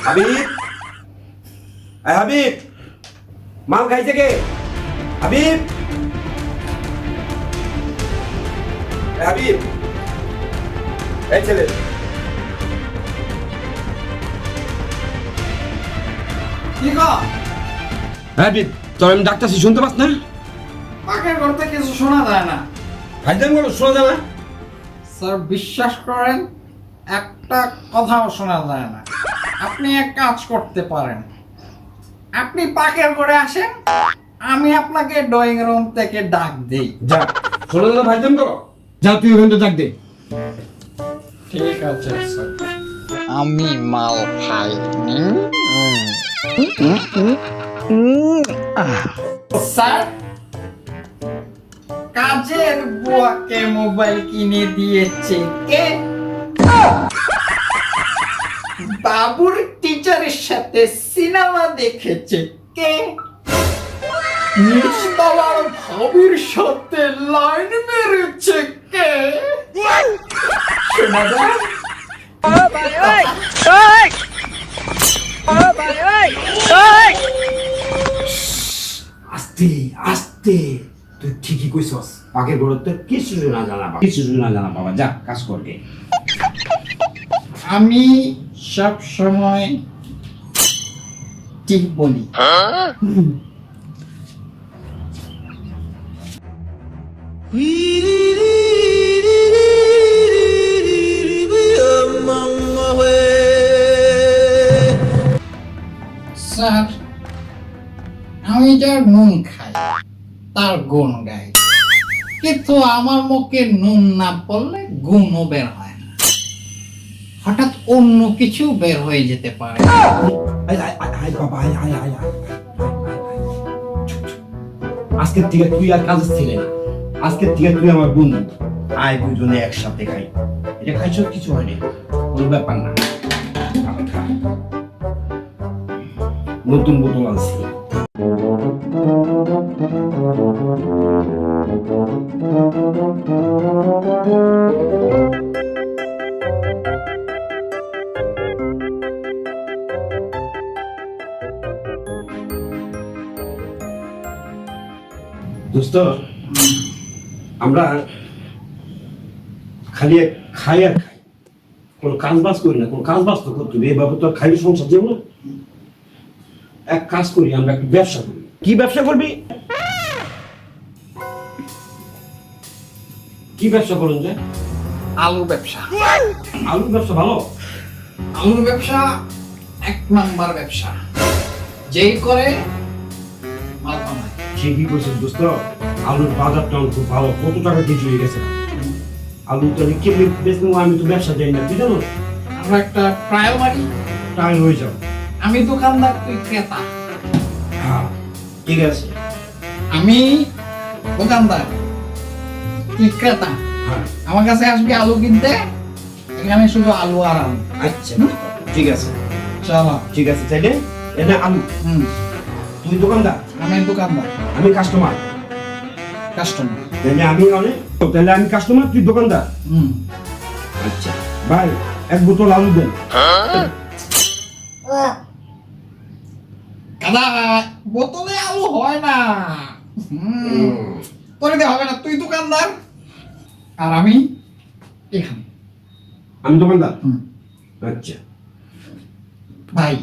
হাবিব, হাবিব, মাল খাইছে কে? হাবিব, হাবিব, এই ছেলে, কি গো? হাবিব, তোর আমি ডাক্তারছি, শুনতে পাস না? পাকের ঘর থেকে কিছু শোনা যায় না। ভাইজান বলো, শোনা যায় না? স্যার বিশ্বাস করেন, একটা কথাও শোনা যায় না। আপনি এক কাজ করতে পারেন, আপনি পাকের ঘরে আসেন, আমি আপনাকে ড্রয়িং রুম থেকে ডাক দেই। যা, শোনা যায় না ভাইজান বলো? যা তুই ওখান থেকে ডাক দে। ঠিক আছে স্যার। আমি মাল খাইনি। স্যার, কাজের বুয়াকে মোবাইল কিনে দিয়েছে কে? বাবুর টিচারের সাথে সিনেমা দেখেছে কে? নিচতলার ভাবির সাথে লাইন মেরেছে কে? শোনা যায়? আস্তে আস্তে, তুই ঠিকই কইছস, পাকের ঘর তো কিছু না জানা, কিছু না জানা বাবা, যা কাজ করবে। আমি সব সময় ঠিক বলি। স্যার, আমি যার নুন খাই তার গুণ গাই, কিন্তু আমার মুখে নুন না পড়লে গুণও বের হয় না। হঠাৎ অন্য কিছু বের হয়ে যেতে পারে। বাবা, আজকের থেকে তুই আর কাজের ছিলে না, আজকের থেকে তুই আমার বন্ধু। আয় দুজনে একসাথে খাই, এটা খাইছ কিছু হয়নি, কোনো ব্যাপার না। নতুন বোতল আনছি। দোস্ত, আমরা খালি খাই আর খাই, কোনো কাজ বাজ করি না। কোনো কাজ বাজ তো করতে হবে, এভাবে তো খাই সংসার যাবো না। এক কাজ করি, আমরা একটু ব্যবসা করি। কি ব্যবসা করবি? কি ব্যবসা করুন যে? আলু ব্যবসা। আলুর ব্যবসা ভালো? আলুর ব্যবসা এক নাম্বার ব্যবসা, যেই করে মাল কামায়। ঠিকই করছিস দোস্ত, আলুর বাজারটা খুব ভালো। কত টাকা কেজি হয়ে গেছে আলু? তো আমি কেমনি বেচবো? আমি তো ব্যবসা যাই না, তুই জানো। আমরা একটা ট্রায়াল মারি। টাইম হয়ে যাও। আমি দোকানদার, তুই ক্রেতা। হ্যাঁ, ঠিক আছে। আমি দোকানদার, তুই ক্রেতা। হ্যাঁ, আমার কাছে আসবি আলু কিনতে, এখানে শুধু আলু আর আলু। আচ্ছা ঠিক আছে, চলো। ঠিক আছে। চাইলে এনে আলু, তুই দোকানদার, আমি দোকানদার, আমি কাস্টমার। কাস্টমার। তাহলে আমি অনেক তাহলে আমি কাস্টমার, তুই দোকানদার। হুম। আচ্ছা ভাই, এক বোতল আলু দেন। কাদা বোতলে আলু হয় না। তোর দিয়ে হবে না, তুই দোকানদার আর আমি এখানে। আমি দোকানদার। আচ্ছা ভাই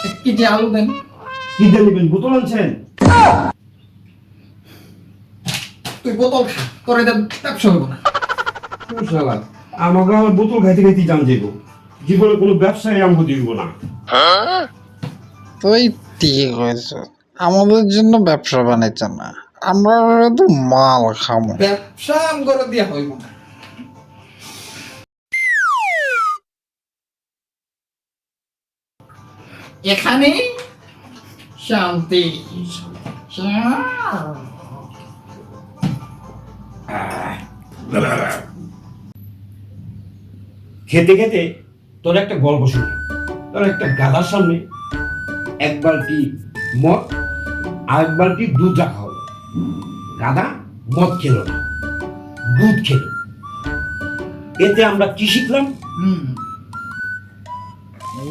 1 কেজি আলু দেন। কি দিয়ে নেবেন? বোতল আনছেন? তুই বোতল খা, তোর এটা ব্যবসা হইব না। শালা, আমাকে আমার বোতল খাইতে খাইতে জান যাইব, জীবনে কোনো ব্যবসায় আমাকে দিব না। তুই ঠিক হয়েছে, আমাদের জন্য ব্যবসা বাণিজ্য না, আমরা শুধু মাল খাবো। ব্যবসা করে দিয়া হইব না। এখানে শান্তি। খেতে খেতে তোর একটা গল্প শুনি। তোর একটা গাধার সামনে এক বালতি মদ আর এক বালতি দুধ রাখা হলো। গাধা মদ খেলো না, দুধ খেলো। এতে আমরা কি শিখলাম?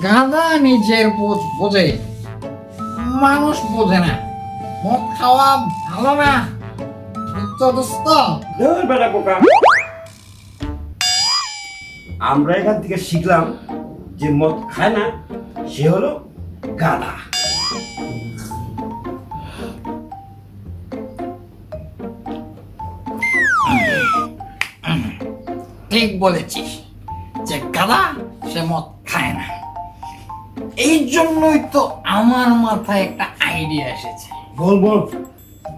গাধা নিজের বোঝে, মানুষ বোঝে না। মদ খাওয়া ভালো না, বুঝছো দোস্ত? ধুর বেটা বোকা। আমরা এখান থেকে শিখলাম যে মদ খায় না সে হলো গাধা। ঠিক বলেছিস যে গাধা সে মদ খায় না। এই জন্যই তো আমার মাথায় একটা আইডিয়া এসেছে। বল বল,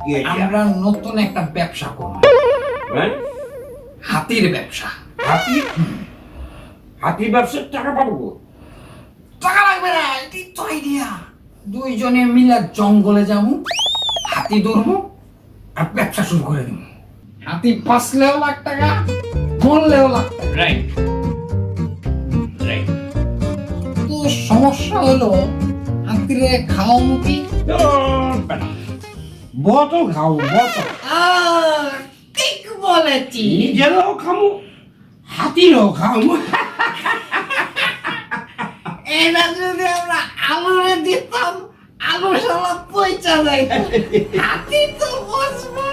কি idea? আমরা নতুন একটা ব্যবসা করব, হ্যাঁ? হাতির ব্যবসা। হাতি? হাতি ব্যবসার টাকা পাবো? টাকা লাগবে না, এটাই তো আইডিয়া। দুইজনে মিলে জঙ্গলে যাবো, হাতি ধরবো আর ব্যবসা শুরু করে দেবো। হাতি বাঁচলেও লাখ টাকা, মরলেও লাখ টাকা। Right right. তো সমস্যা হলো হাতিরে খাওয়া মুখি। বোতল খাও, বোতল। ঠিক বলেছি। নিজেরও খামু, হাতিরও খামু। এটা যদি আমরা আলুরে দিতাম, আলু সালা পয়সা যাইত। হাতি তো বসবো